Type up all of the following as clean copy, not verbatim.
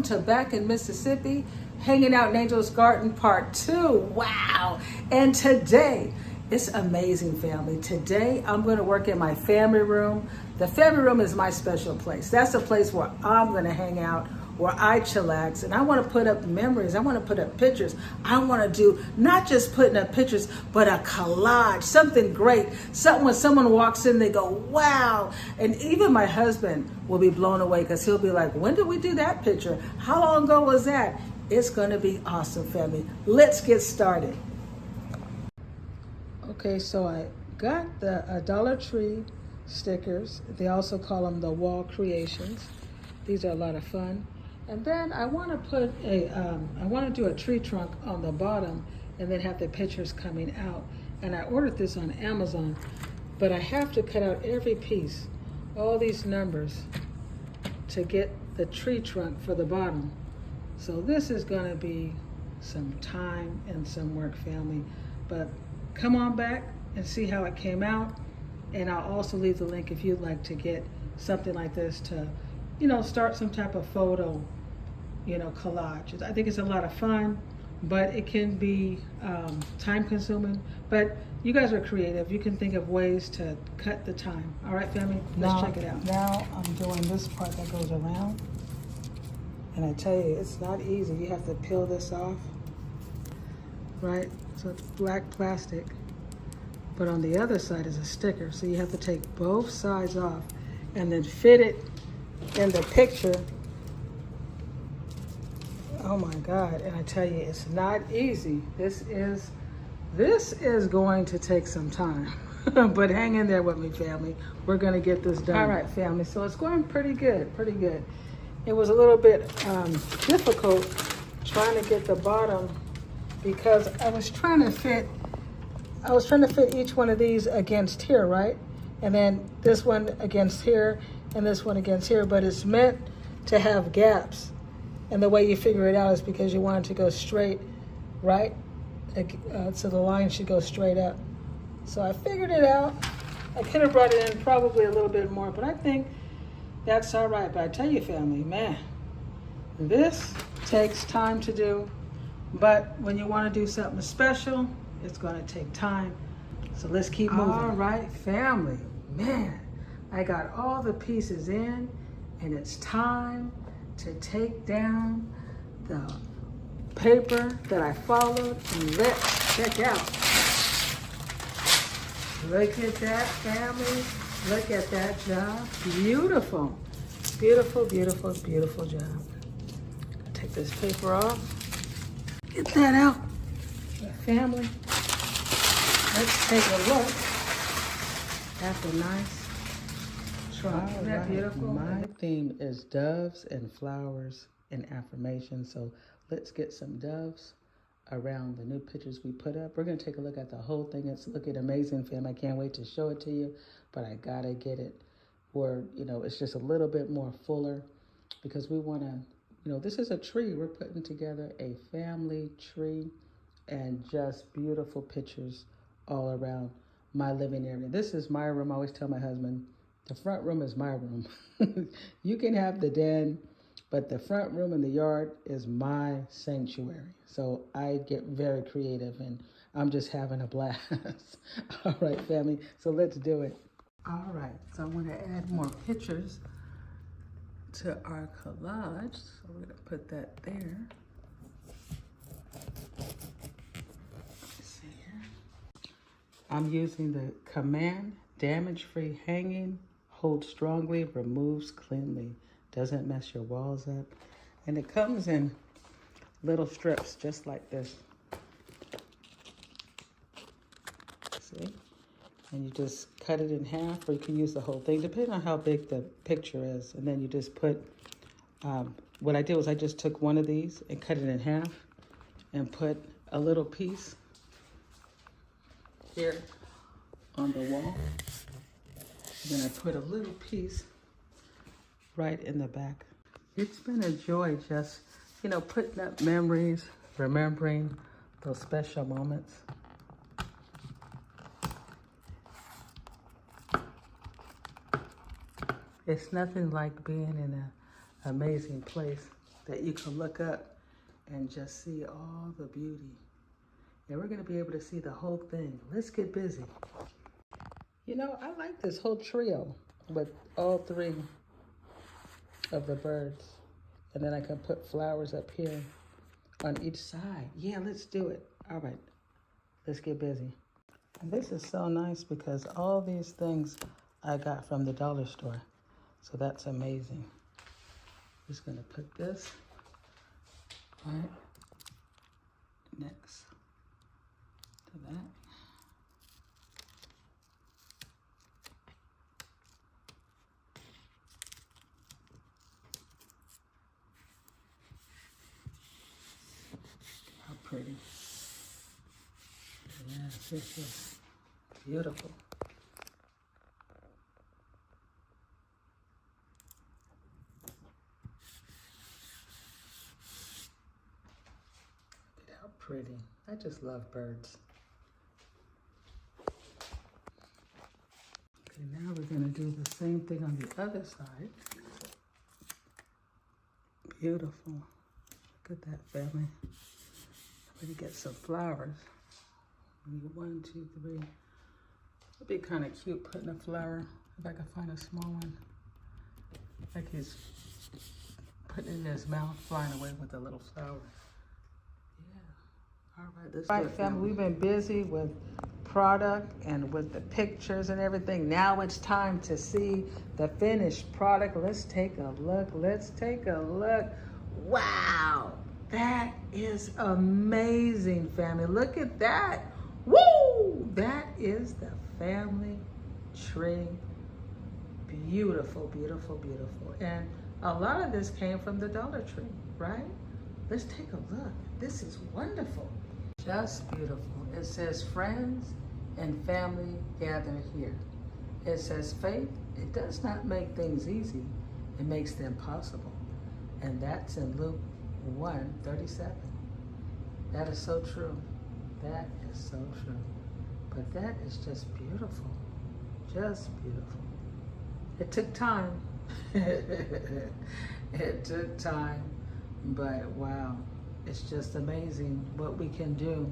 welcome to Back in Mississippi, Hanging Out in Angel's Garden Part 2. Wow. And today, it's amazing, family. Today, I'm going to work in my family room. The family room is my special place. That's a place where I'm going to hang out, where I chillax, and I want to put up memories. I want to put up pictures. I want to do not just putting up pictures, but a collage, something great. Something when someone walks in, they go, wow. And even my husband will be blown away because he'll be like, when did we do that picture? How long ago was that? It's going to be awesome, family. Let's get started. Okay, so I got the Dollar Tree stickers. They also call them the wall creations. These are a lot of fun. And then I want to put I want to do a tree trunk on the bottom and then have the pictures coming out. And I ordered this on Amazon, but I have to cut out every piece, all these numbers, to get the tree trunk for the bottom. So this is going to be some time and some work, family. But come on back and see how it came out. And I'll also leave the link if you'd like to get something like this to, start some type of photo, collage. I think it's a lot of fun, but it can be time consuming. But you guys are creative. You can think of ways to cut the time. All right, family, let's check it out. Now I'm doing this part that goes around. And I tell you, it's not easy. You have to peel this off, right? So it's black plastic, but on the other side is a sticker. So you have to take both sides off and then fit it in the picture. Oh my God, and I tell you, it's not easy. This is going to take some time, but hang in there with me, family. We're gonna get this done. All right, family, so it's going pretty good, pretty good. It was a little bit difficult trying to get the bottom because I was trying to fit each one of these against here, right? And then this one against here and this one against here, but it's meant to have gaps. And the way you figure it out is because you want it to go straight, right? So the line should go straight up. So I figured it out. I could have brought it in probably a little bit more, but I think that's all right. But I tell you, family, man, this takes time to do. But when you want to do something special, it's going to take time. So let's keep moving. All right, family, man, I got all the pieces in, and it's time to take down the paper that I followed, and let's check out. Look at that, family. Look at that job. Beautiful. Beautiful, beautiful, beautiful job. Take this paper off. Get that out. Family, let's take a look at the nice trunk. Isn't that beautiful? My theme is doves and flowers and affirmations. So let's get some doves around the new pictures we put up. We're going to take a look at the whole thing. It's looking amazing, fam. I can't wait to show it to you, but I got to get it where, it's just a little bit more fuller because we want to, this is a tree. We're putting together a family tree and just beautiful pictures all around my living area. This is my room. I always tell my husband, the front room is my room. You can have the den, but the front room in the yard is my sanctuary. So I get very creative and I'm just having a blast. All right, family, so let's do it. All right, so I'm gonna add more pictures to our collage. So we're gonna put that there. I'm using the Command Damage-Free Hanging, Hold Strongly, Removes Cleanly. Doesn't mess your walls up. And it comes in little strips just like this. See? And you just cut it in half, or you can use the whole thing, depending on how big the picture is. And then you just put, what I did was I just took one of these and cut it in half and put a little piece here on the wall. Then I put a little piece right in the back. It's been a joy just, putting up memories, remembering those special moments. It's nothing like being in an amazing place that you can look up and just see all the beauty. And we're gonna be able to see the whole thing. Let's get busy. You know, I like this whole trio with all three of the birds. And then I can put flowers up here on each side. Yeah, let's do it. All right, let's get busy. And this is so nice because all these things I got from the dollar store. So that's amazing. Just gonna put this right next to that. How pretty. Yes, this is beautiful. Look at how pretty. I just love birds. Okay, now we're going to do the same thing on the other side. Beautiful. Look at that, family. I'm going to get some flowers. We need 1, 2, 3. It'd be kind of cute putting a flower, if I can find a small one. Like he's putting it in his mouth, flying away with a little flower. Yeah. All right, let's do it, family. We've been busy with product and with the pictures and everything. Now it's time to see the finished product. Let's take a look. Let's take a look. Wow, that is amazing, family. Look at that. Woo! That is the family tree. Beautiful, beautiful, beautiful. And a lot of this came from the Dollar Tree, right? Let's take a look. This is wonderful. Just beautiful. It says friends and family gather here. It says faith, it does not make things easy. It makes them possible. And that's in Luke 1:37. That is so true. That is so true. But that is just beautiful. Just beautiful. It took time. It took time. But wow, it's just amazing what we can do,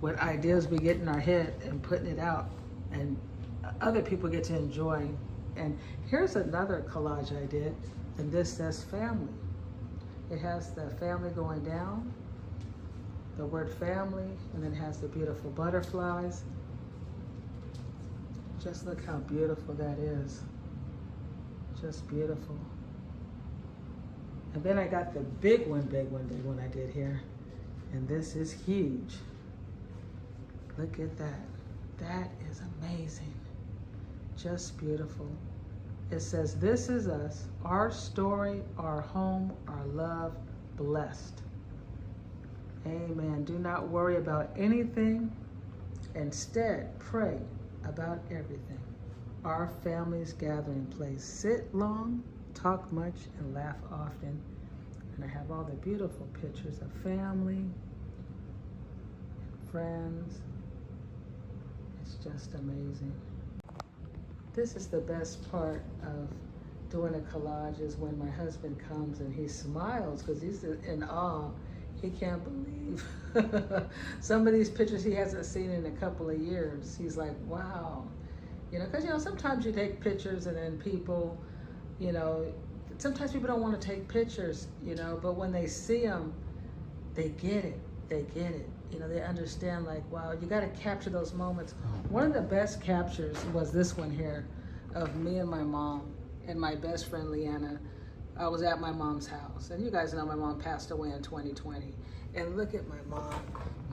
what ideas we get in our head and putting it out, and other people get to enjoy. And here's another collage I did, and this says family. It has the family going down, the word family, and then it has the beautiful butterflies. Just look how beautiful that is. Just beautiful. And then I got the big one I did here. And this is huge. Look at that. That is amazing. Just beautiful. It says, this is us, our story, our home, our love, blessed. Amen. Do not worry about anything. Instead, pray about everything. Our family's gathering place. Sit long, talk much, and laugh often. And I have all the beautiful pictures of family and friends. It's just amazing. This is the best part of doing a collage, is when my husband comes and he smiles because he's in awe. He can't believe some of these pictures he hasn't seen in a couple of years. He's like, wow. You know, because, you know, sometimes you take pictures and then people, you know, sometimes people don't want to take pictures, you know, but when they see them, they get it. They get it. You know, they understand, like, wow, you got to capture those moments. One of the best captures was this one here of me and my mom and my best friend, Leanna. I was at my mom's house, and you guys know my mom passed away in 2020. And look at my mom.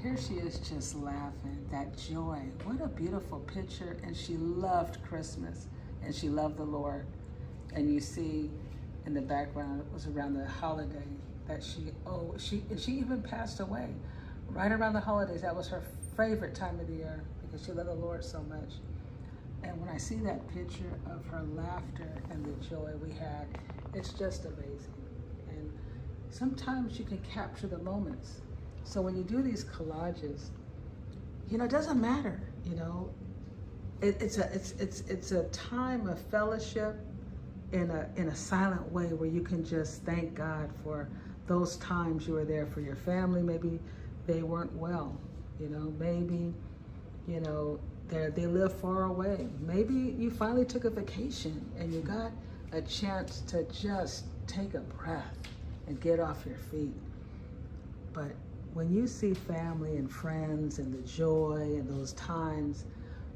Here she is just laughing, that joy. What a beautiful picture. And she loved Christmas, and she loved the Lord. And you see in the background, it was around the holiday that she even passed away. Right around the holidays, that was her favorite time of the year because she loved the Lord so much. And when I see that picture of her laughter and the joy we had, it's just amazing. And sometimes you can capture the moments. So when you do these collages, you know, it doesn't matter, you know. It's a time of fellowship in a silent way where you can just thank God for those times you were there for your family. Maybe they weren't well, you know, maybe, you know, they live far away. Maybe you finally took a vacation and you got a chance to just take a breath and get off your feet. But when you see family and friends and the joy and those times,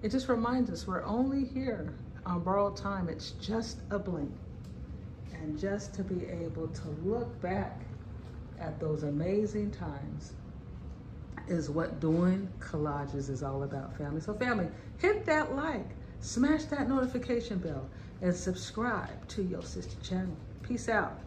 it just reminds us we're only here on borrowed time. It's just a blink. And just to be able to look back at those amazing times is what doing collages is all about, family. So family, hit that like, smash that notification bell, and subscribe to your sister channel. Peace out.